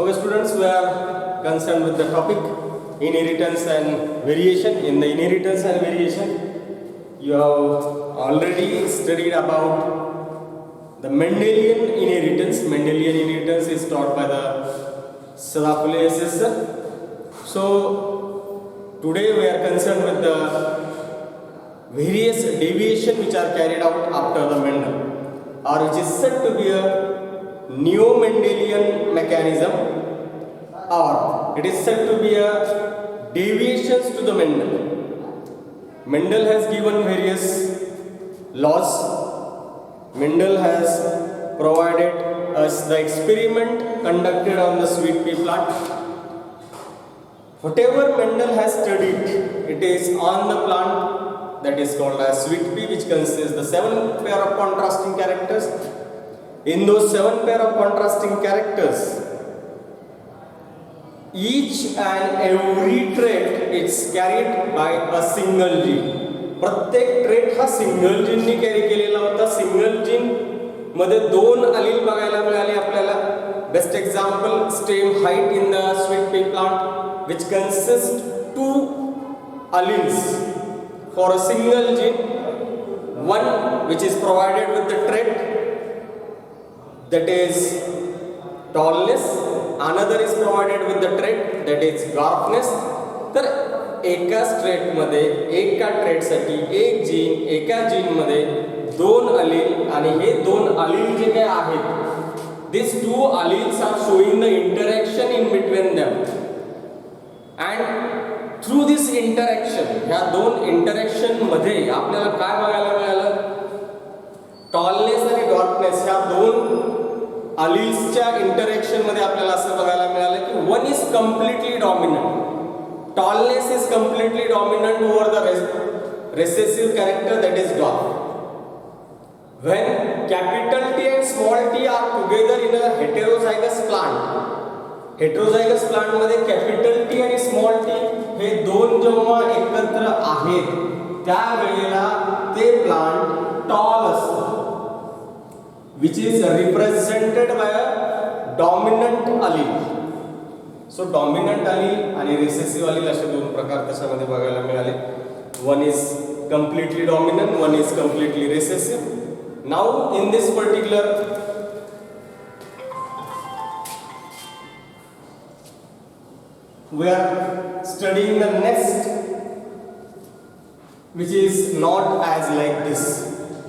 Okay, students, we are concerned with the topic inheritance and variation. In the inheritance and variation, you have already studied about the Mendelian inheritance. Mendelian inheritance is taught by the Sadapule assessor. So, today we are concerned with the various deviation which are carried out after the Mendel, or which is said to be a neo-Mendelian mechanism, or it is said to be a deviations to the Mendel. Mendel has given various laws. Mendel has provided us the experiment conducted on the sweet pea plant. Whatever Mendel has studied, it is on the plant that is called as sweet pea, which consists the 7 pair of contrasting characters. In those 7 pair of contrasting characters, each and every trait is carried by a single gene. प्रत्येक trait हा single जीननी carry केलेला होता. Single gene मध्ये 2 अलील बघायला मिळाले आपल्याला. Best example, stem height in the sweet pea plant which consists 2 alleles for a single gene, one which is provided with the trait that is tallness, another is provided with the trait that is dwarfness. तर एकाच trait मध्ये एका trait साठी एक gene, एका gene मध्ये 2 अलील, आणि हे 2 अलील जे काय आहेत, these 2 alleles are showing the interaction in between them, and through this interaction, ह्या 2 इंटरॅक्शन मध्ये आपल्याला काय बघायला मिळालं? टॉलनेस आणि डॉर्कनेस ह्या 2 अलील्सच्या इंटरॅक्शन मध्ये आपल्याला असं बघायला मिळालं की one is completely dominant. Tallness is completely dominant over the recessive character that is dwarf. When capital T and small t are together in a heterozygous plant, heterozygous plant मध्ये capital T आणि small T हे 2 जेव्हा एकत्र आहेत, त्यावेळेला ते plant tall असतं, which is represented by a dominant allele. So dominant allele आणि recessive allele असे 2 प्रकार त्याच्यामध्ये बघायला मिळाले. One is completely dominant, one is completely recessive. Now in this particular we are studying the next, which is not as like this.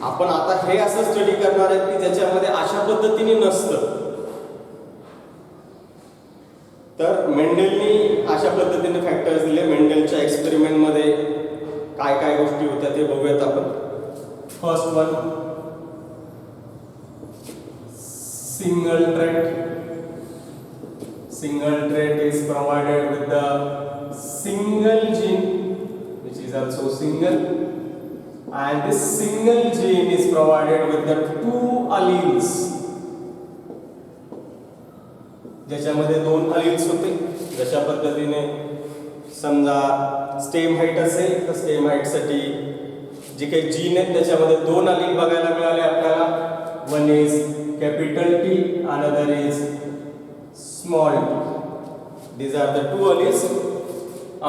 आपण आता हे असं स्टडी करणार आहे की ज्याच्यामध्ये अशा पद्धतीने नसतं. तर मेंडेलनी अशा पद्धतीने फॅक्टर्स दिले. मेंडेलच्या एक्सपेरिमेंट मध्ये काय काय गोष्टी होत्या ते बघूयात आपण. First one, single trait. Single trait is provided with the single gene, which is also single, and this single gene is provided with the 2 alleles, ज्याच्यामध्ये 2 alleles होते. जशा पद्धतीने समजा स्टेम हाइट असेल तर स्टेम हाइट साठी जे काही जीन आहेत त्याच्यामध्ये 2 allele बघायला मिळाले आपल्याला. One is capital T, another is small t. These are the 2 alleles.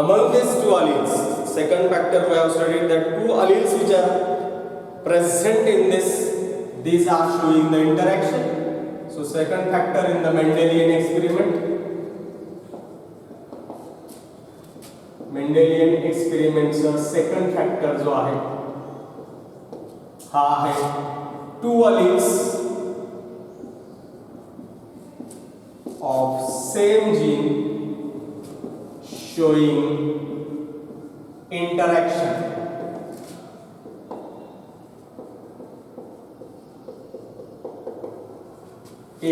Among these 2 alleles, second factor we have studied that 2 alleles which are present in this, these are showing the interaction. So second factor in the Mendelian experiment, Mendelian experiments चा second factor जो आहे हा आहे 2 alleles of same gene showing interaction.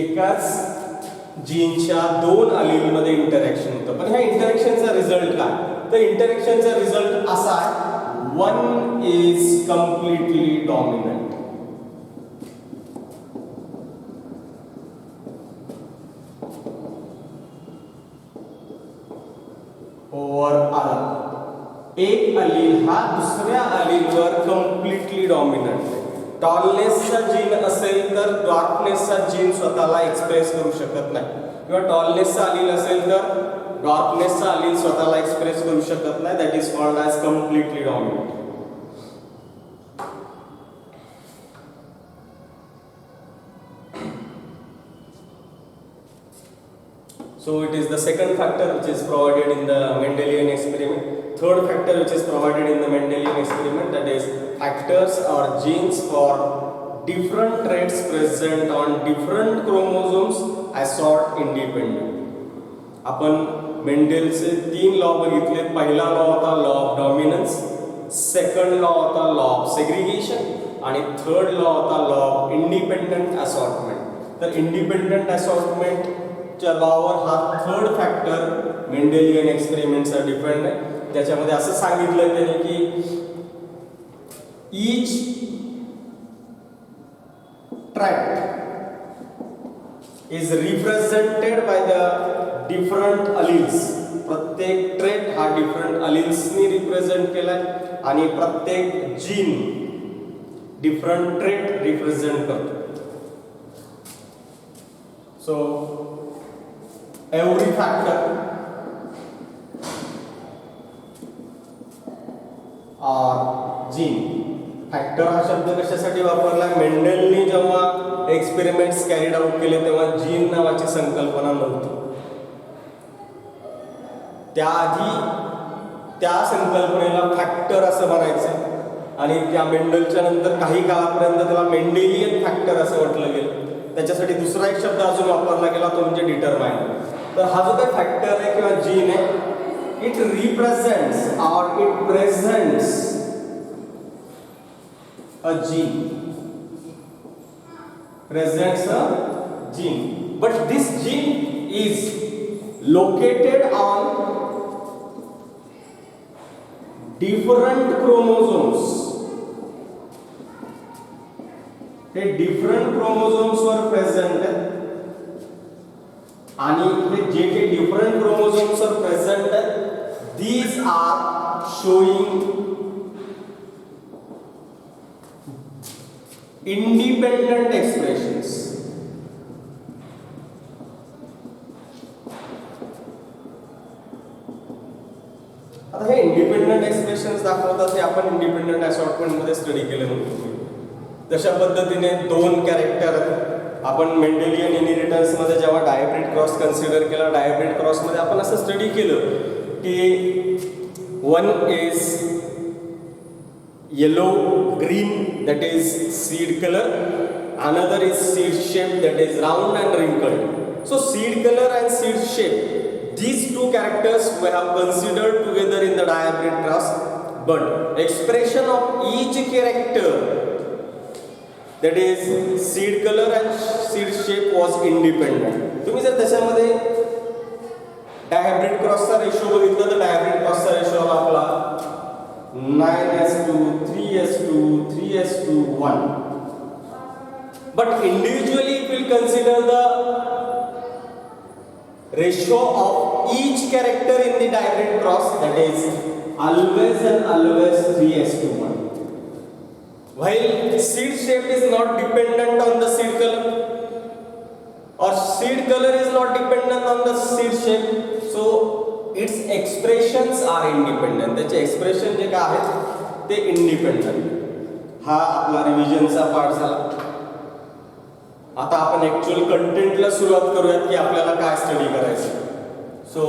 एकाच जीनच्या 2 अलील मध्ये interaction होतं. पण ह्या इंटरॅक्शनचा रिझल्ट काय? तर इंटरॅक्शनचा रिझल्ट असा आहे, one is completely dominant. Over other. एक अलील हा दुसऱ्या अलीलवर कम्प्लीटली डॉमिनंट आहे. टॉलनेसचा जीन असेल तर डॉर्कनेसचा जीन स्वतःला एक्सप्रेस करू शकत नाही. किंवा टॉलनेसचा अलील असेल तर डॉर्कनेसचा अलील स्वतःला एक्सप्रेस करू शकत नाही, that is called as completely dominant. So it is the second factor which is provided in the Mendelian experiment. Third factor which is provided in the Mendelian experiment, that is factors or genes for different traits present on different chromosomes assort independent. आपण मेंडेलचे 3 law बघितले. पहिला law होता law of dominance, second law होता law of segregation आणि third law होता law of independent assortment. तर independent assortment च्या lower हा थर्ड फॅक्टर मेंडेलियन एक्सपेरिमेंटचा डिपेंड आहे. त्याच्यामध्ये असं सांगितलं त्याने की each tart is represented by the different alleles. प्रत्येक ट्रेट हा डिफरंट अलील्सनी रिप्रेझेंट केलाय आणि प्रत्येक जीन डिफरंट ट्रेट रिप्रेझेंट करतो. So every factor or gene. Factor हा शब्द कशासाठी वापरला? मेंडेलने जेव्हा एक्सपेरिमेंट्स कॅरीड आउट केले तेव्हा जीन नावाची संकल्पना नव्हती. त्याआधी त्या संकल्पनेला फॅक्टर असं म्हणायचं आणि त्या मेंडलच्या नंतर काही काळापर्यंत त्याला मेंडेलियन फॅक्टर असं म्हटलं गेलं. त्याच्यासाठी दुसरा एक शब्द अजून वापरला गेला तो म्हणजे डिटरमाइन. तर हा जो काही फॅक्टर आहे किंवा जीन आहे, इट रिप्रेझेंट्स और it presents a gene, presents a gene, but this gene is located on different chromosomes. हे different chromosomes वर present आहे आणि हे जे काही different chromosomes वर present आहे, these are showing independent expressions. आता हे इंडिपेंडंट एक्सप्रेशन्स दाखवतात हे आपण इंडिपेंडंट असॉर्टमेंट मध्ये स्टडी केलं होतं. तशा पद्धतीने दोन कॅरेक्टर आपण मेंडेलियन इनहेरिटन्स मध्ये जेव्हा डायब्रिड क्रॉस कन्सिडर केला, डायब्रिड क्रॉस मध्ये आपण असं स्टडी केलं की one is yellow green, that is seed color, another is seed shape, that is round and wrinkled. So seed color and seed shape, these two characters we have considered together in the diabrid cross, but expression of each character, that is seed color and seed shape, was independent. तुम्ही जर त्याच्यामध्ये dihybrid क्रॉसचा ratio बघितला तर dihybrid क्रॉसचा ratio आपला 9:2, 3:2, 3:1. But individually if we consider the ratio of each character in the diabrid cross, that is always and always 3:1. While seed shape is not dependent on the seed color, or seed color is not dependent on the seed shape, so its expressions are independent. त्याचे expression जे काय आहेत ते independent. हा आपला रिव्हिजनचा part झाला. आता आपण ऍक्च्युअल कंटेंटला सुरुवात करूयात की आपल्याला काय स्टडी करायचं. सो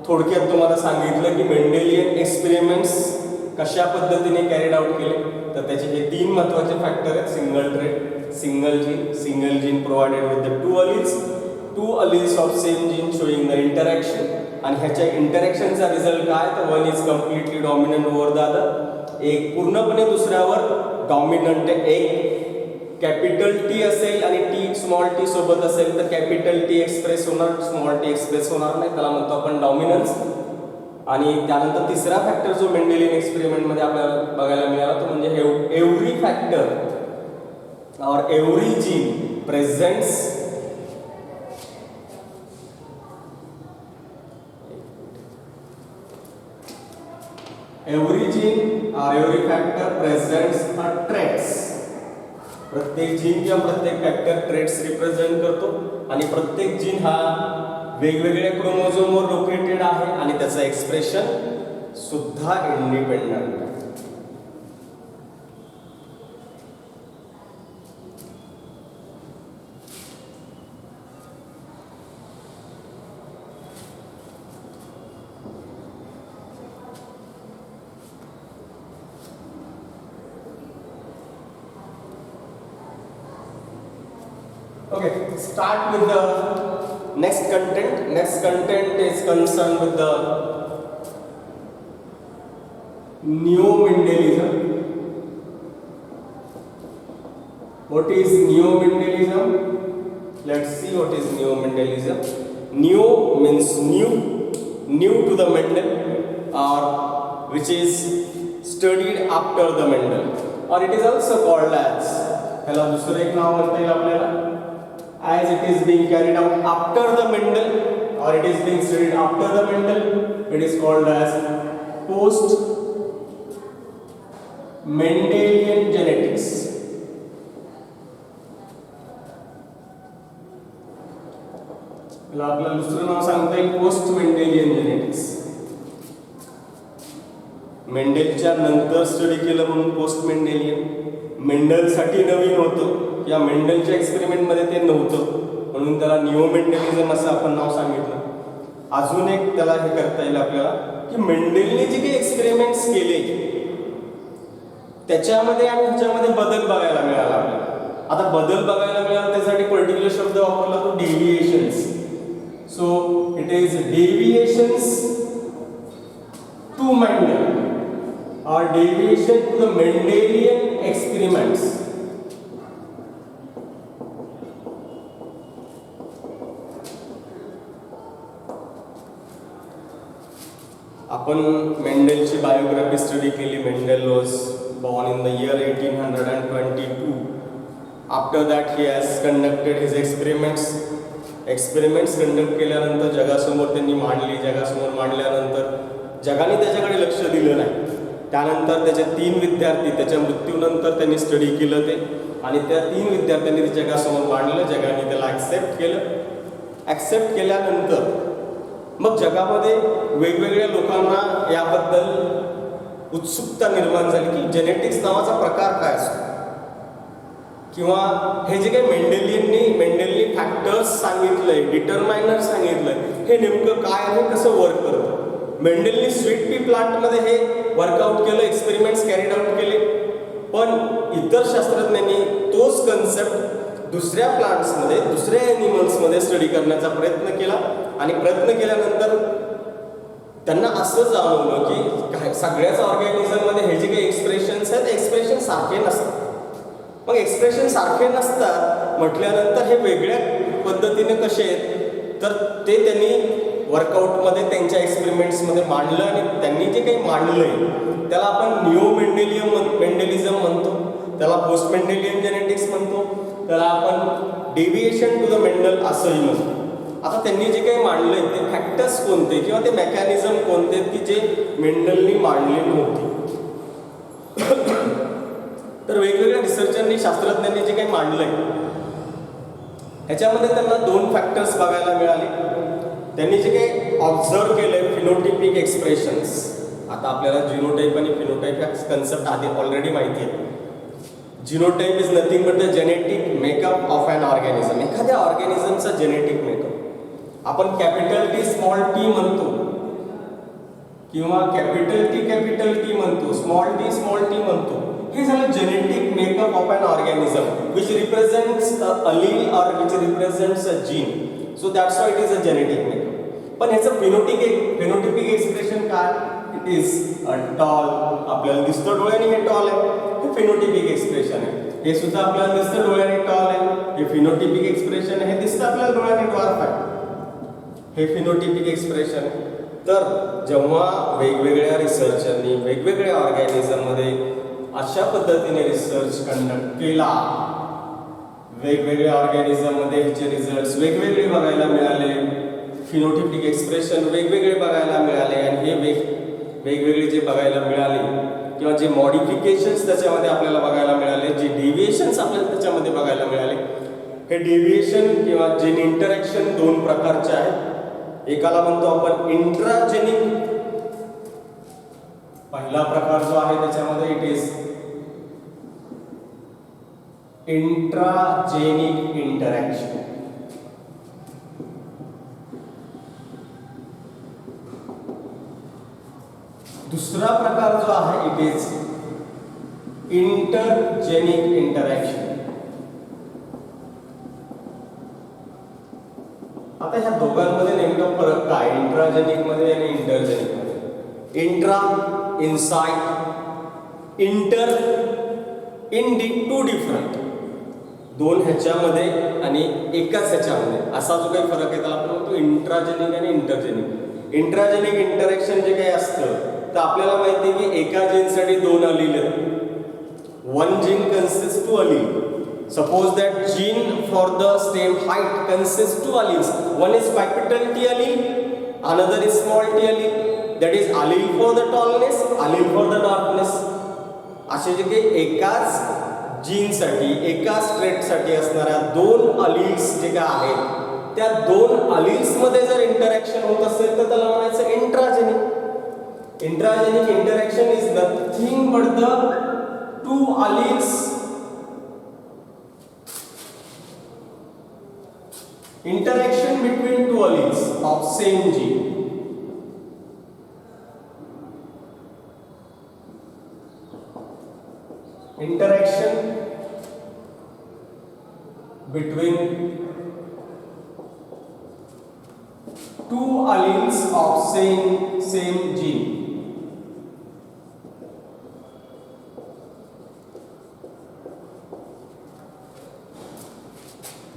थोडक्यात तुम्हाला सांगितलं की मेंडेलियन एक्सपेरिमेंट्स कशा पद्धतीने कॅरीड आउट केले. तर त्याचे हे 3 महत्त्वाचे फॅक्टर आहेत: single trait, single gene provided with the 2 alleles, 2 alleles of same gene showing the interaction. आणि ह्याच्या इंटरॅक्शनचा रिझल्ट काय, तर one is completely dominant over the other. एक पूर्णपणे दुसऱ्यावर डॉमिनंट. एक कॅपिटल टी असेल आणि टी स्मॉल टी सोबत असेल तर कॅपिटल टी एक्सप्रेस होणार, स्मॉल टी एक्सप्रेस होणार नाही, त्याला म्हणतो आपण डॉमिनन्स. आणि त्यानंतर तिसरा फॅक्टर जो मेंडेलियन एक्सपेरिमेंट मध्ये आपल्याला बघायला मिळाला तो म्हणजे एव्हरी फॅक्टर और every gene presents every gene or every factor presents a traits प्रत्येक जीन किंवा प्रत्येक फॅक्टर ट्रेट्स रिप्रेझेंट करतो आणि प्रत्येक जीन हा वेगवेगळ्या क्रोमोझोमवर लोकेटेड आहे आणि त्याचं एक्सप्रेशन सुद्धा इंडिपेंडंट आहे. Okay, start with the next content. Next content is concerned with the neo-Mendelism. What is neo-Mendelism? Let's see what is neo-Mendelism. Neo means new to the Mendel, or which is studied after the Mendel, or it is also called as, ह्याला दुसरं एक नाव म्हणता येईल आपल्याला, as it is being carried out after the Mendel, or it is being studied after the Mendel, it is called as post Mendelian genetics. आपल्याला दुसरं नाव सांगता येईल पोस्ट मेंडेलियन जेनेटिक्स. मेंडेलच्या नंतर स्टडी केलं म्हणून पोस्ट मेंडेलियन. मेंडलसाठी नवीन होतं, या मेंडलच्या एक्सपेरिमेंटमध्ये ते नव्हतं म्हणून त्याला निओ मेंडेलिझम असं आपण नाव सांगितलं. अजून एक त्याला हे करता येईल आपल्याला की मेंडेलने जे काही एक्सपेरिमेंट्स केले त्याच्यामध्ये आणि ह्याच्यामध्ये बदल बघायला मिळाला आपल्याला. आता बदल बघायला मिळाला त्यासाठी पर्टिक्युलर शब्द वापरला तो deviations. So it is deviations to Mendel or deviation to the Mendelian experiments. आपण मेंडेलची बायोग्राफी स्टडी केली. Mendel was born in the year 1822. After that he has conducted his experiments. Experiments conduct केल्यानंतर जगासमोर त्यांनी मांडली. जगासमोर मांडल्यानंतर जगाने त्याच्याकडे लक्ष दिलं नाही. त्यानंतर त्याचे 3 विद्यार्थी त्याच्या मृत्यूनंतर त्यांनी स्टडी केलं ते, आणि त्या 3 विद्यार्थ्यांनी ते जगासमोर मांडलं. जगाने त्याला ॲक्सेप्ट केलं. ॲक्सेप्ट केल्यानंतर मग जगामध्ये वेगवेगळ्या लोकांना याबद्दल उत्सुकता निर्माण झाली की जेनेटिक्स नावाचा प्रकार काय असतो, किंवा हे जे काही मेंडेलनी फॅक्टर्स सांगितलंय, डिटरमायनर सांगितलंय, हे नेमकं काय आहे, कसं वर्क करतं. मेंडेलनी स्वीट पी प्लांटमध्ये हे वर्कआउट केलं, एक्सपेरिमेंट्स कॅरीड आउट केले. पण इतर शास्त्रज्ञांनी तोच कन्सेप्ट दुसऱ्या प्लांट्समध्ये, दुसऱ्या ॲनिमल्समध्ये स्टडी करण्याचा प्रयत्न केला. आणि प्रयत्न केल्यानंतर त्यांना असं जाणवलं की सगळ्याच ऑर्गॅनिझममध्ये हे जे काही एक्सप्रेशन्स आहेत, एक्सप्रेशन सारखे नसतात. मग एक्सप्रेशन सारखे नसतात म्हटल्यानंतर हे वेगळ्या पद्धतीने कसे आहेत, तर ते त्यांनी वर्कआउटमध्ये त्यांच्या एक्सपेरिमेंट्समध्ये मांडलं. आणि त्यांनी जे काही मांडलंय त्याला आपण निओ मेंडेलिझम म्हणतो, त्याला पोस्ट मेंडेलियन जेनेटिक्स म्हणतो, त्याला आपण डेव्हिएशन टू द मेंडल असंही म्हणतो. आता त्यांनी जे काही मांडलंय ते फॅक्टर्स कोणते किंवा ते मेकॅनिझम कोणते की जे मेंडलनी मांडले नव्हते. तर वेगवेगळ्या रिसर्चरनी, शास्त्रज्ञांनी जे काही मांडलंय ह्याच्यामध्ये त्यांना 2 फॅक्टर्स बघायला मिळाले. त्यांनी जे काही ऑब्झर्व केलंय फिनोटिपिक एक्सप्रेशन्स. आता आपल्याला जिनोटाईप आणि फिनोटाईप ह्या कन्सेप्ट आधी ऑलरेडी माहिती आहे. Genotype is nothing but the genetic makeup of an organism. एखाद्या ऑर्गॅनिझमचा जेनेटिक मेकअप आपण कॅपिटल टी स्मॉल टी म्हणतो, किंवा कॅपिटल टी म्हणतो, स्मॉल टी म्हणतो. हे झालं genetic makeup of an organism which represents a allele or which represents a gene. So that's why it is a genetic makeup. पण ह्याचं phenotypic expression काय? It is a tall. आपल्याला दिसतं डोळ्याने हे टॉल आहे, हे फिनोटिपिक एक्सप्रेशन आहे. हे सुद्धा आपल्याला दिसतं डोळ्याने टॉल आहे, हे फिनोटिपिक एक्सप्रेशन आहे. हे दिसतं आपल्याला डोळ्याने ड्वार्फ आहे, हे फिनोटिपिक एक्सप्रेशन आहे. तर जेव्हा वेगवेगळ्या रिसर्चरनी वेगवेगळ्या ऑर्गॅनिझममध्ये अशा पद्धतीने रिसर्च कंडक्ट केला, वेगवेगळ्या ऑर्गॅनिझममध्ये ह्याचे रिझल्ट्स वेगवेगळे बघायला मिळाले, फिनोटिपिक एक्सप्रेशन वेगवेगळे बघायला मिळाले, आणि हे वेगवेगळे जे बघायला मिळाले किंवा जे मॉडिफिकेशन्स त्याच्यामध्ये आपल्याला बघायला मिळाले, जे डेव्हिएशन्स आपल्याला त्याच्यामध्ये बघायला मिळाले, हे डेव्हिएशन किंवा जीन इंटरॅक्शन दोन प्रकारचे आहेत. एकाला म्हणतो आपण इंट्राजेनिक. पहिला प्रकार जो आहे त्याच्यामध्ये इट इज इंट्राजेनिक इंटरॅक्शन. दुसरा प्रकार जो आहे इट इज इंटरजेनिक इंटरॅक्शन. आता ह्या दोघांमध्ये नेमका फरक काय, इंट्राजेनिक मध्ये आणि इंटरजेनिक मध्ये? Intra inside, inter in two different, दोन ह्याच्यामध्ये आणि एकाच ह्याच्यामध्ये, असा जो काही फरक आहे त्याला आपण म्हणतो इंट्राजेनिक आणि इंटरजेनिक. इंट्राजेनिक इंटरॅक्शन जे काही असतं तर आपल्याला माहिती आहे की एका जीनसाठी दोन अलील आहेत. One gene consist two allele. Suppose that gene for the stem height consists two alleles. One is capital T allele, another is small t allele. That is allele for the tallness, allele for the darkness. असे जे काही एकाच जीनसाठी एकाच ट्रेटसाठी असणाऱ्या दोन alleles जे काय आहेत त्या दोन अलील्स मध्ये जर इंटरॅक्शन होत असेल तर त्याला म्हणायचं intragenic. Intragenic interaction is nothing but the two alleles interaction between two alleles of same gene. Interaction between two alleles of same gene.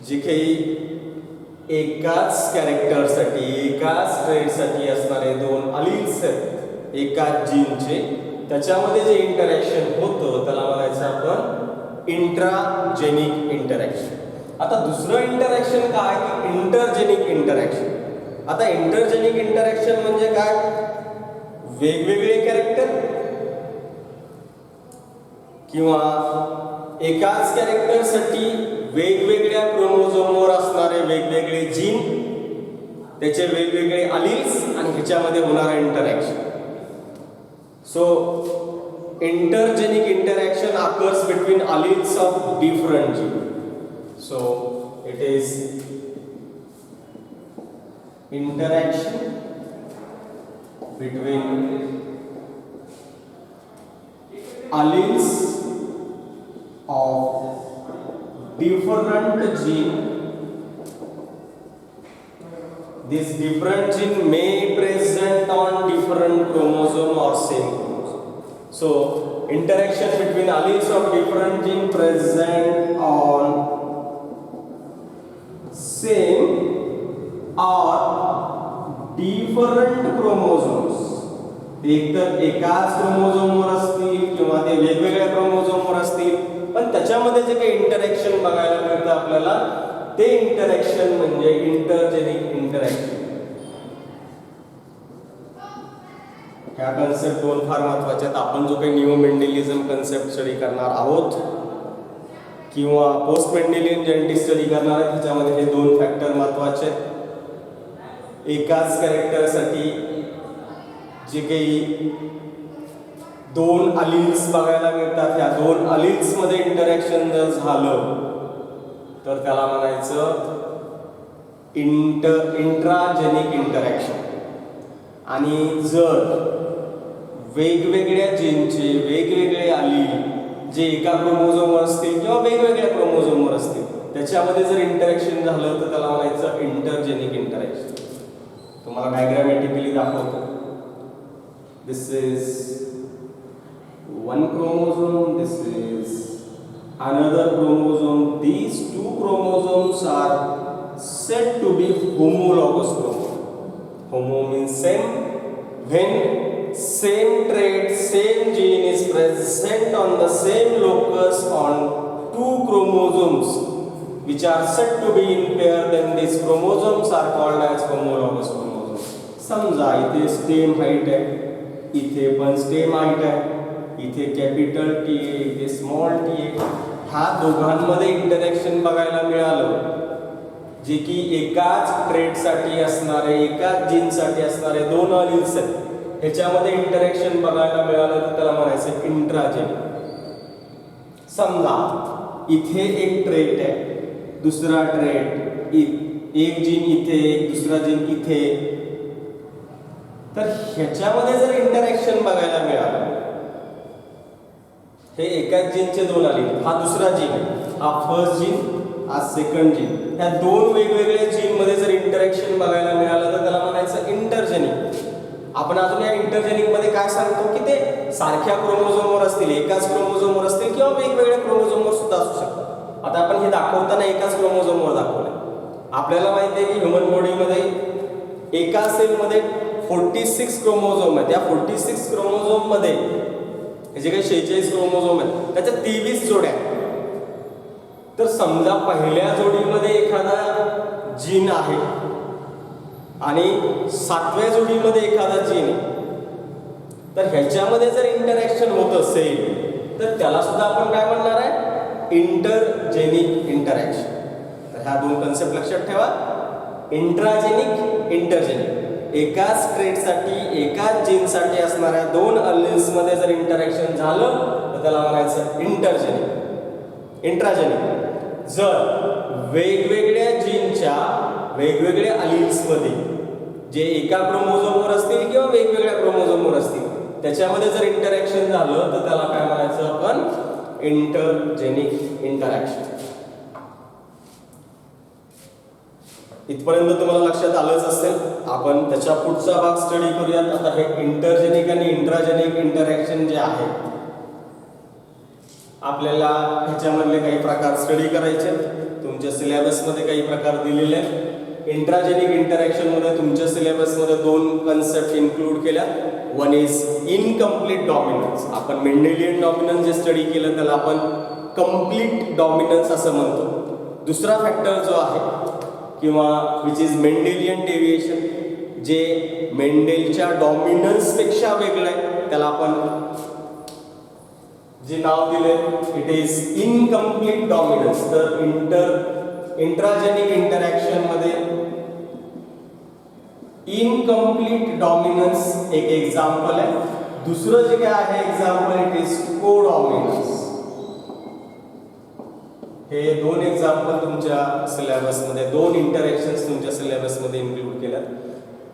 जी काही एकाच कॅरेक्टरसाठी एकाच ट्रेटसाठी असणारे दोन अलील्स आहेत एकाच जीनचे, त्याच्यामध्ये जे इंटरॅक्शन होतं त्याला म्हणायचं आपण इंट्राजेनिक इंटरॅक्शन. आता दुसरं इंटरॅक्शन काय की इंटरजेनिक इंटरॅक्शन. आता इंटरजेनिक इंटरॅक्शन म्हणजे काय, वेगवेगळे कॅरेक्टर किंवा एकाच कॅरेक्टरसाठी वेगवेगळ्या क्रोमोझोमवर असणारे वेगवेगळे जीन, त्याचे वेगवेगळे अलील्स आणि ह्याच्यामध्ये होणारा interaction. So intergenic interaction occurs between alleles of different genes. So it is interaction between alleles of different gene. This different gene may present on different chromosome or same chromosome. So interaction between alleles of different gene present on same or different chromosomes. एक तर एकाच क्रोमोझोमवर असतील किंवा ते वेगवेगळ्या क्रोमोझोमवर असतील, पण त्याच्यामध्ये जे काही इंटरॅक्शन बघायला मिळतं आपल्याला ते इंटरॅक्शन म्हणजे इंटरजेनिक इंटरॅक्शन. ह्या कन्सेप्ट दोन फार महत्त्वाच्या आहेत. आपण जो काही न्यू मेंडेलिझम कन्सेप्ट स्टडी करणार आहोत किंवा पोस्ट मेंडेलियन जेनेटिक्स स्टडी करणार आहे त्याच्यामध्ये हे दोन फॅक्टर महत्त्वाचे आहेत. एकाच कॅरेक्टरसाठी जे काही दोन अलील्स बघायला मिळतात, ह्या दोन अलील्स मध्ये इंटरॅक्शन जर झालं तर त्याला म्हणायचं इंट्राजेनिक इंटरॅक्शन. आणि जर वेगवेगळ्या जीनचे वेगवेगळे अलील जे एका क्रोमोझोमवर असतील किंवा वेगवेगळ्या क्रोमोझोमवर असतील त्याच्यामध्ये जर इंटरॅक्शन झालं तर त्याला म्हणायचं इंटरजेनिक इंटरॅक्शन. तुम्हाला डायग्रामॅटिकली दाखवतो. This is one chromosome, this is another chromosome. These two chromosomes are said to be homologous chromosomes. Homo means same. When same trait, same gene is present on the same locus on two chromosomes which are said to be in pair, then these chromosomes are called as homologous chromosomes. समजा इथे stem height आहे, इथे पण stem height आहे, इथे capital T आहे, इथे small T आहे. ह्या दोघांमध्ये इंटरॅक्शन बघायला मिळालं, जे की एकाच ट्रेटसाठी असणारे, एकाच जीनसाठी असणारे दोन अलील्स आहेत. ह्याच्यामध्ये इंटरॅक्शन बघायला मिळालं तर त्याला म्हणायचं इंट्राजेनिक. समजा इथे एक ट्रेट आहे, दुसरा ट्रेट, एक जीन इथे, दुसरा जीन इथे, तर ह्याच्यामध्ये जर इंटरॅक्शन बघायला मिळालं, हे एकाच जीनचे दोन आलील, हा दुसरा जीन आहे, हा फर्स्ट जीन, हा सेकंड जीन, ह्या दोन वेगवेगळ्या जीन मध्ये जर इंटरॅक्शन बघायला मिळालं तर त्याला म्हणायचं इंटरजेनिक. आपण अजून या इंटरजेनिक मध्ये काय सांगतो की ते सारख्या क्रोमोझोमवर असतील, एकाच क्रोमोझोमवर असतील किंवा वेगवेगळ्या क्रोमोझोमवर सुद्धा असू शकतात. आता आपण हे दाखवताना एकाच क्रोमोझोमवर दाखवलंय. आपल्याला माहिती आहे की ह्युमन बॉडीमध्ये एका सेलमध्ये 46 क्रोमोझोम आहेत. त्या 46 क्रोमोझोम मध्ये जे काही 46 क्रोमोझोम आहेत त्याच्या 23 जोड्या. तर समजा पहिल्या जोडीमध्ये एखादा जीन आहे आणि 7व्या जोडीमध्ये एखादा जीन आहे, तर ह्याच्यामध्ये जर इंटरॅक्शन होत असेल तर त्याला सुद्धा आपण काय म्हणणार आहे, इंटरजेनिक इंटरॅक्शन. तर ह्या दोन कन्सेप्ट लक्षात ठेवा, इंट्राजेनिक, इंटरजेनिक. एकाच ट्रेटसाठी, एकाच जीनसाठी असणाऱ्या दोन अलिल्स मध्ये जर इंटरॅक्शन झालं तर त्याला म्हणायचं इंटरजेनिक. इंट्राजेनिक जर वेगवेगळ्या जीनच्या वेगवेगळ्या अलिल्स मध्ये, जे एका क्रोमोझोमवर असतील किंवा वेगवेगळ्या क्रोमोझोमवर असतील, त्याच्यामध्ये जर इंटरॅक्शन झालं तर त्याला काय म्हणायचं आपण, इंटरजेनिक इंटरॅक्शन. इथपर्यंत तुम्हाला लक्षात आलंच असेल. आपण त्याच्या पुढचा भाग स्टडी करूयात. आता हे इंटरजेनिक आणि इंट्राजेनिक इंटरॅक्शन जे आहे, आपल्याला ह्याच्यामधले काही प्रकार स्टडी करायचे. तुमच्या सिलेबसमध्ये काही प्रकार दिलेले आहेत. इंट्राजेनिक इंटरॅक्शन मध्ये तुमच्या सिलेबसमध्ये दोन कन्सेप्ट इन्क्लूड केल्या. One is incomplete dominance. आपण मेंडेलियन डॉमिनन्स जे स्टडी केलं त्याला आपण कंप्लीट डॉमिनन्स असं म्हणतो. दुसरा फॅक्टर जो आहे किंवा विच इज मेंडेलियन डेव्हिएशन, जे मेंडेलच्या डॉमिनन्स पेक्षा वेगळं आहे, त्याला आपण जे नाव दिले इट इज इनकम्प्लीट डॉमिनन्स. तर इंट्राजेनिक इंटरॅक्शन मध्ये इनकम्प्लीट डॉमिनन्स एक एक्झाम्पल आहे. दुसरं जे काय आहे एक्झाम्पल, इट इज कोडॉमिनन्स. हे दोन एक्झाम्पल तुमच्या सिलेबसमध्ये, दोन इंटरॅक्शन्स तुमच्या सिलेबसमध्ये इन्क्लूड केल्यात.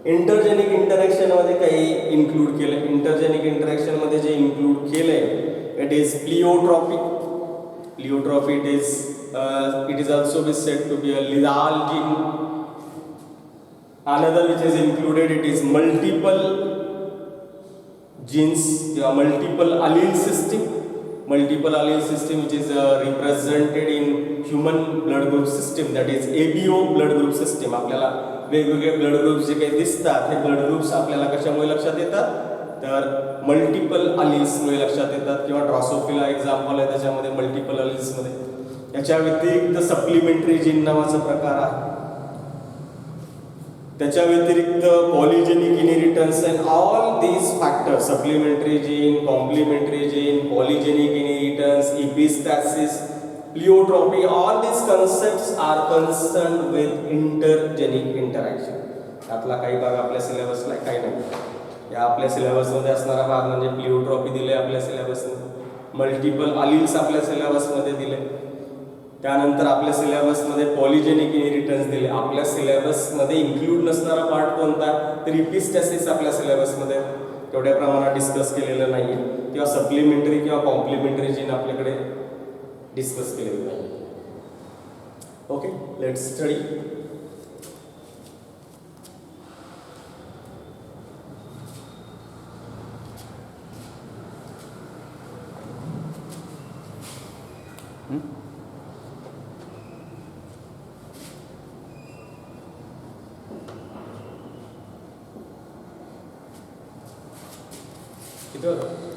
इंटरजेनिक इंटरॅक्शन मध्ये काही इन्क्लूड केलं. इंटरजेनिक इंटरॅक्शन मध्ये जे इन्क्लूड केलंय it is pleiotropy. Pleiotropy it is also be said to be a Lidal gene. Another which is included, it is multiple genes or multiple allele system. Multiple allele system which is represented in human blood group system, that is ABO blood group system. आपल्याला वेगवेगळे blood groups जे काही दिसतात हे blood groups आपल्याला कशामुळे लक्षात येतात, तर मल्टिपल अलिल्समुळे लक्षात येतात. किंवा ड्रॉसोफिला एक्झाम्पल आहे त्याच्यामध्ये मल्टिपल अलिल्समध्ये. याच्या व्यतिरिक्त सप्लिमेंटरी जीन नावाचा प्रकार आहे. त्याच्या व्यतिरिक्त polygenic inheritance and all these factors, supplementary gene, complementary gene, polygenic inheritance, epistasis, pleiotropy, all these concepts are concerned with intergenic interaction. त्यातला काही भाग आपल्या सिलेबसला, काही नाही. या आपल्या सिलेबसमध्ये असणारा भाग म्हणजे प्लिओट्रॉपी दिले आपल्या सिलेबसमध्ये, मल्टिपल अलिल्स आपल्या सिलेबसमध्ये दिले. त्यानंतर आपल्या सिलेबसमध्ये पॉलिजेनिक इनहेरिटन्स दिले. आपल्या सिलेबसमध्ये इन्क्लूड नसणारा पार्ट कोणता, तर इपिस्टॅसिस आपल्या सिलेबसमध्ये तेवढ्या प्रमाणात डिस्कस केलेलं नाही आहे. किंवा सप्लिमेंटरी किंवा कॉम्प्लिमेंटरी जीन आपल्याकडे डिस्कस केलेलं नाही. Okay, let's study. किती होतं?